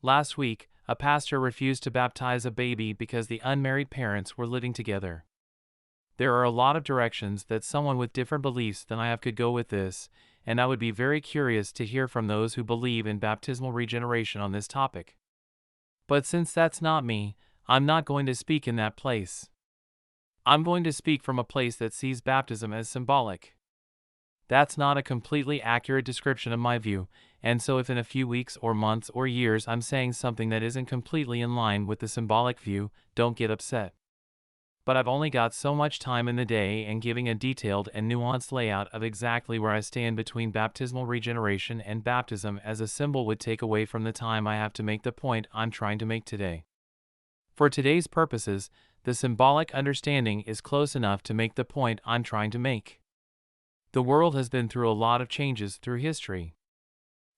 Last week, a pastor refused to baptize a baby because the unmarried parents were living together. There are a lot of directions that someone with different beliefs than I have could go with this, and I would be very curious to hear from those who believe in baptismal regeneration on this topic. But since that's not me, I'm not going to speak in that place. I'm going to speak from a place that sees baptism as symbolic. That's not a completely accurate description of my view, and so if in a few weeks or months or years I'm saying something that isn't completely in line with the symbolic view, don't get upset. But I've only got so much time in the day, and giving a detailed and nuanced layout of exactly where I stand between baptismal regeneration and baptism as a symbol would take away from the time I have to make the point I'm trying to make today. For today's purposes, the symbolic understanding is close enough to make the point I'm trying to make. The world has been through a lot of changes through history.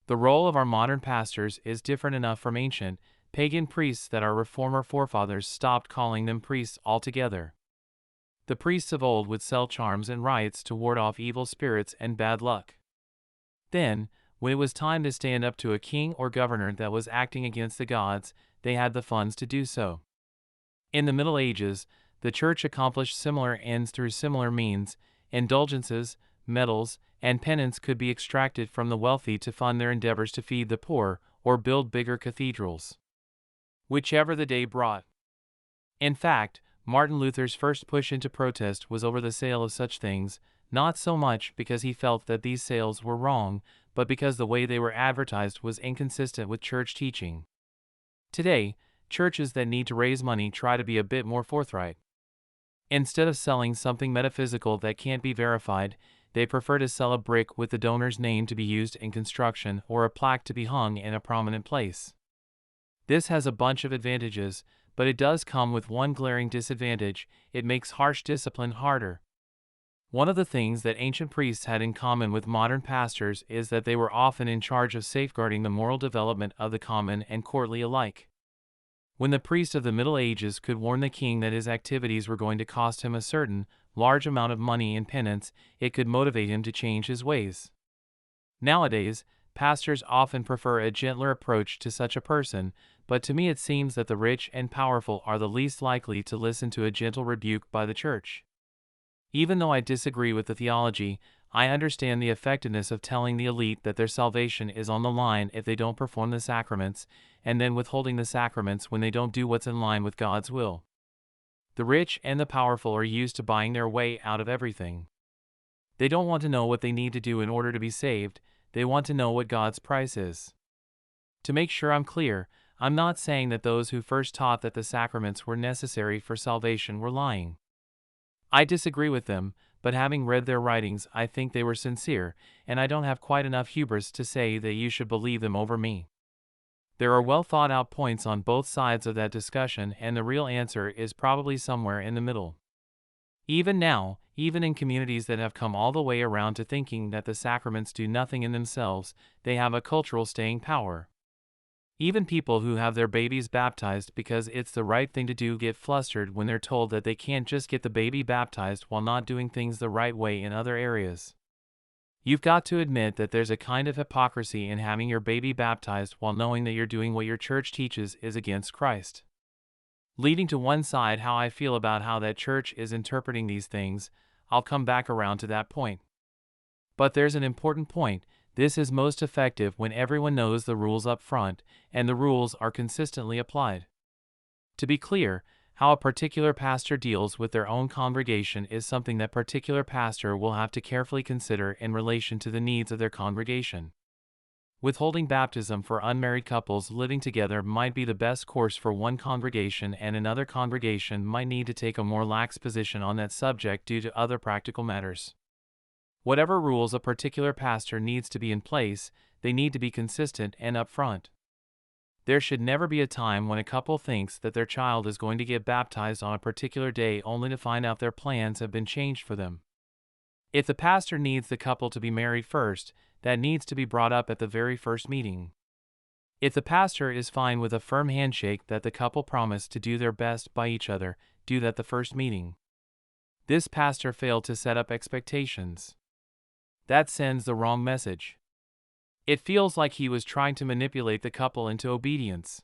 The role of our modern pastors is different enough from ancient, pagan priests that our reformer forefathers stopped calling them priests altogether. The priests of old would sell charms and rites to ward off evil spirits and bad luck. Then, when it was time to stand up to a king or governor that was acting against the gods, they had the funds to do so. In the Middle Ages, the Church accomplished similar ends through similar means. Indulgences, medals, and penance could be extracted from the wealthy to fund their endeavors to feed the poor or build bigger cathedrals. Whichever the day brought. In fact, Martin Luther's first push into protest was over the sale of such things, not so much because he felt that these sales were wrong, but because the way they were advertised was inconsistent with church teaching. Today, churches that need to raise money try to be a bit more forthright. Instead of selling something metaphysical that can't be verified, they prefer to sell a brick with the donor's name to be used in construction or a plaque to be hung in a prominent place. This has a bunch of advantages, but it does come with one glaring disadvantage: it makes harsh discipline harder. One of the things that ancient priests had in common with modern pastors is that they were often in charge of safeguarding the moral development of the common and courtly alike. When the priest of the Middle Ages could warn the king that his activities were going to cost him a certain large amount of money in penance, it could motivate him to change his ways. Nowadays, pastors often prefer a gentler approach to such a person, but to me it seems that the rich and powerful are the least likely to listen to a gentle rebuke by the church. Even though I disagree with the theology, I understand the effectiveness of telling the elite that their salvation is on the line if they don't perform the sacraments, and then withholding the sacraments when they don't do what's in line with God's will. The rich and the powerful are used to buying their way out of everything. They don't want to know what they need to do in order to be saved, they want to know what God's price is. To make sure I'm clear, I'm not saying that those who first taught that the sacraments were necessary for salvation were lying. I disagree with them, but having read their writings, I think they were sincere, and I don't have quite enough hubris to say that you should believe them over me. There are well thought out points on both sides of that discussion, and the real answer is probably somewhere in the middle. Even now, even in communities that have come all the way around to thinking that the sacraments do nothing in themselves, they have a cultural staying power. Even people who have their babies baptized because it's the right thing to do get flustered when they're told that they can't just get the baby baptized while not doing things the right way in other areas. You've got to admit that there's a kind of hypocrisy in having your baby baptized while knowing that you're doing what your church teaches is against Christ. Leading to one side how I feel about how that church is interpreting these things, I'll come back around to that point. But there's an important point. This is most effective when everyone knows the rules up front, and the rules are consistently applied. To be clear, how a particular pastor deals with their own congregation is something that particular pastor will have to carefully consider in relation to the needs of their congregation. Withholding baptism for unmarried couples living together might be the best course for one congregation, and another congregation might need to take a more lax position on that subject due to other practical matters. Whatever rules a particular pastor needs to be in place, they need to be consistent and upfront. There should never be a time when a couple thinks that their child is going to get baptized on a particular day only to find out their plans have been changed for them. If the pastor needs the couple to be married first, that needs to be brought up at the very first meeting. If the pastor is fine with a firm handshake that the couple promised to do their best by each other, do that the first meeting. This pastor failed to set up expectations. That sends the wrong message. It feels like he was trying to manipulate the couple into obedience.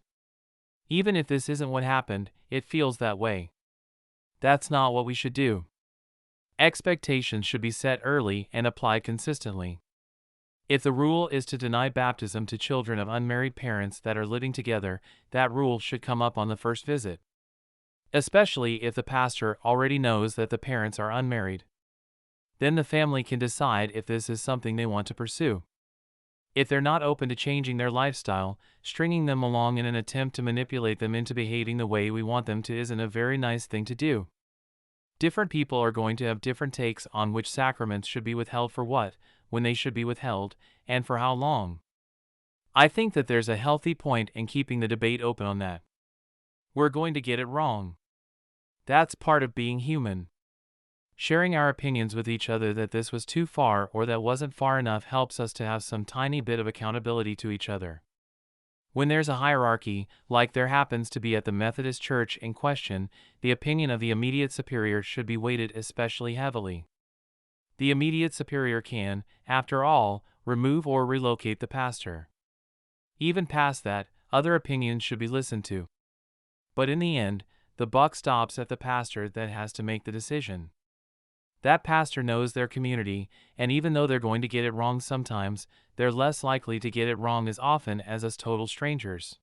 Even if this isn't what happened, it feels that way. That's not what we should do. Expectations should be set early and applied consistently. If the rule is to deny baptism to children of unmarried parents that are living together, that rule should come up on the first visit. Especially if the pastor already knows that the parents are unmarried. Then the family can decide if this is something they want to pursue. If they're not open to changing their lifestyle, stringing them along in an attempt to manipulate them into behaving the way we want them to isn't a very nice thing to do. Different people are going to have different takes on which sacraments should be withheld for what, when they should be withheld, and for how long. I think that there's a healthy point in keeping the debate open on that. We're going to get it wrong. That's part of being human. Sharing our opinions with each other that this was too far or that wasn't far enough helps us to have some tiny bit of accountability to each other. When there's a hierarchy, like there happens to be at the Methodist Church in question, the opinion of the immediate superior should be weighted especially heavily. The immediate superior can, after all, remove or relocate the pastor. Even past that, other opinions should be listened to. But in the end, the buck stops at the pastor that has to make the decision. That pastor knows their community, and even though they're going to get it wrong sometimes, they're less likely to get it wrong as often as us total strangers.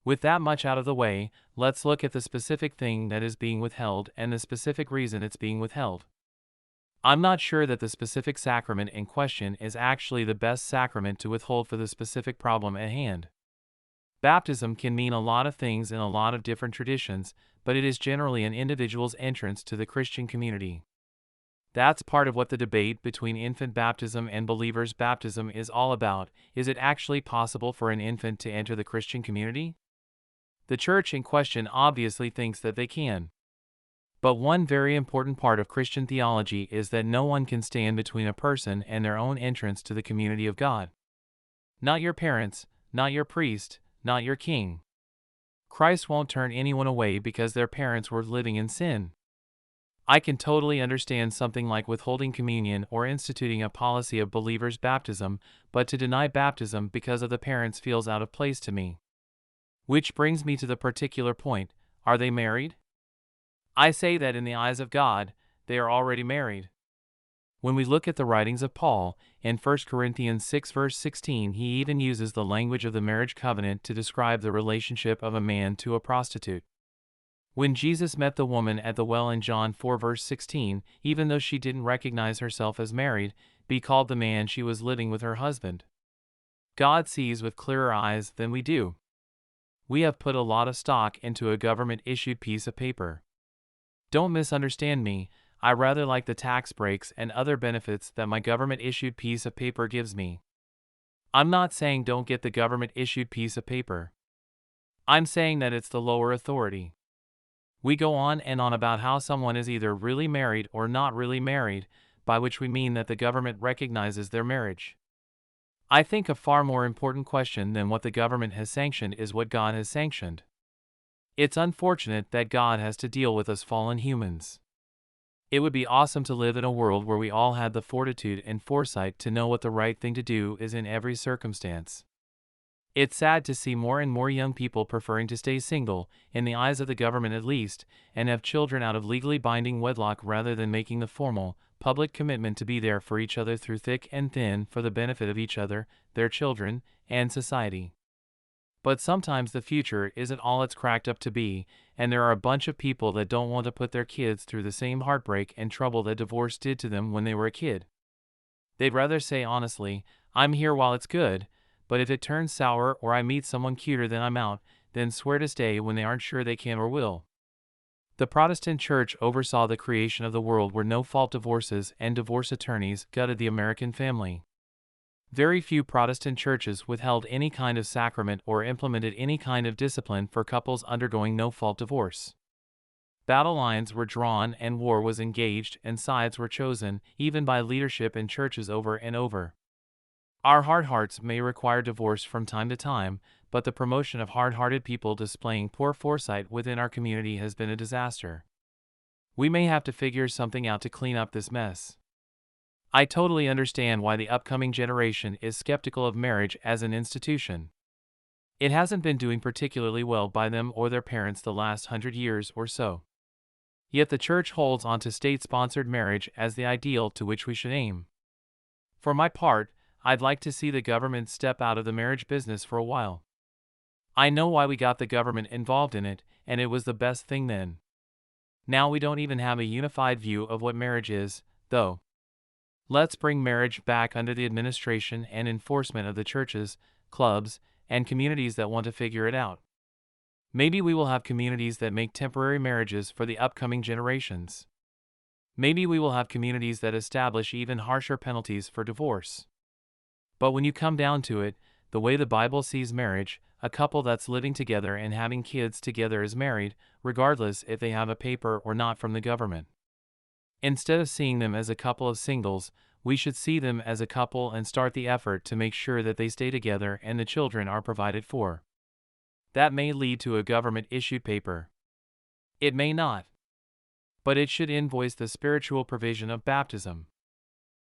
With that much out of the way, let's look at the specific thing that is being withheld and the specific reason it's being withheld. I'm not sure that the specific sacrament in question is actually the best sacrament to withhold for the specific problem at hand. Baptism can mean a lot of things in a lot of different traditions, but it is generally an individual's entrance to the Christian community. That's part of what the debate between infant baptism and believers' baptism is all about. Is it actually possible for an infant to enter the Christian community? The church in question obviously thinks that they can. But one very important part of Christian theology is that no one can stand between a person and their own entrance to the community of God. Not your parents, not your priest, not your king. Christ won't turn anyone away because their parents were living in sin. I can totally understand something like withholding communion or instituting a policy of believers' baptism, but to deny baptism because of the parents feels out of place to me. Which brings me to the particular point: are they married? I say that in the eyes of God, they are already married. When we look at the writings of Paul, in 1 Corinthians 6 verse 16 he even uses the language of the marriage covenant to describe the relationship of a man to a prostitute. When Jesus met the woman at the well in John 4 verse 16, even though she didn't recognize herself as married, he called the man she was living with her husband. God sees with clearer eyes than we do. We have put a lot of stock into a government-issued piece of paper. Don't misunderstand me, I rather like the tax breaks and other benefits that my government-issued piece of paper gives me. I'm not saying don't get the government-issued piece of paper. I'm saying that it's the lower authority. We go on and on about how someone is either really married or not really married, by which we mean that the government recognizes their marriage. I think a far more important question than what the government has sanctioned is what God has sanctioned. It's unfortunate that God has to deal with us fallen humans. It would be awesome to live in a world where we all had the fortitude and foresight to know what the right thing to do is in every circumstance. It's sad to see more and more young people preferring to stay single, in the eyes of the government at least, and have children out of legally binding wedlock rather than making the formal, public commitment to be there for each other through thick and thin for the benefit of each other, their children, and society. But sometimes the future isn't all it's cracked up to be, and there are a bunch of people that don't want to put their kids through the same heartbreak and trouble that divorce did to them when they were a kid. They'd rather say honestly, I'm here while it's good, but if it turns sour or I meet someone cuter then I'm out, then swear to stay when they aren't sure they can or will. The Protestant Church oversaw the creation of the world where no-fault divorces and divorce attorneys gutted the American family. Very few Protestant churches withheld any kind of sacrament or implemented any kind of discipline for couples undergoing no-fault divorce. Battle lines were drawn and war was engaged and sides were chosen, even by leadership in churches over and over. Our hard hearts may require divorce from time to time, but the promotion of hard-hearted people displaying poor foresight within our community has been a disaster. We may have to figure something out to clean up this mess. I totally understand why the upcoming generation is skeptical of marriage as an institution. It hasn't been doing particularly well by them or their parents the last 100 years or so. Yet the church holds on to state-sponsored marriage as the ideal to which we should aim. For my part, I'd like to see the government step out of the marriage business for a while. I know why we got the government involved in it, and it was the best thing then. Now we don't even have a unified view of what marriage is, though. Let's bring marriage back under the administration and enforcement of the churches, clubs, and communities that want to figure it out. Maybe we will have communities that make temporary marriages for the upcoming generations. Maybe we will have communities that establish even harsher penalties for divorce. But when you come down to it, the way the Bible sees marriage, a couple that's living together and having kids together is married, regardless if they have a paper or not from the government. Instead of seeing them as a couple of singles, we should see them as a couple and start the effort to make sure that they stay together and the children are provided for. That may lead to a government-issued paper. It may not. But it should invoice the spiritual provision of baptism.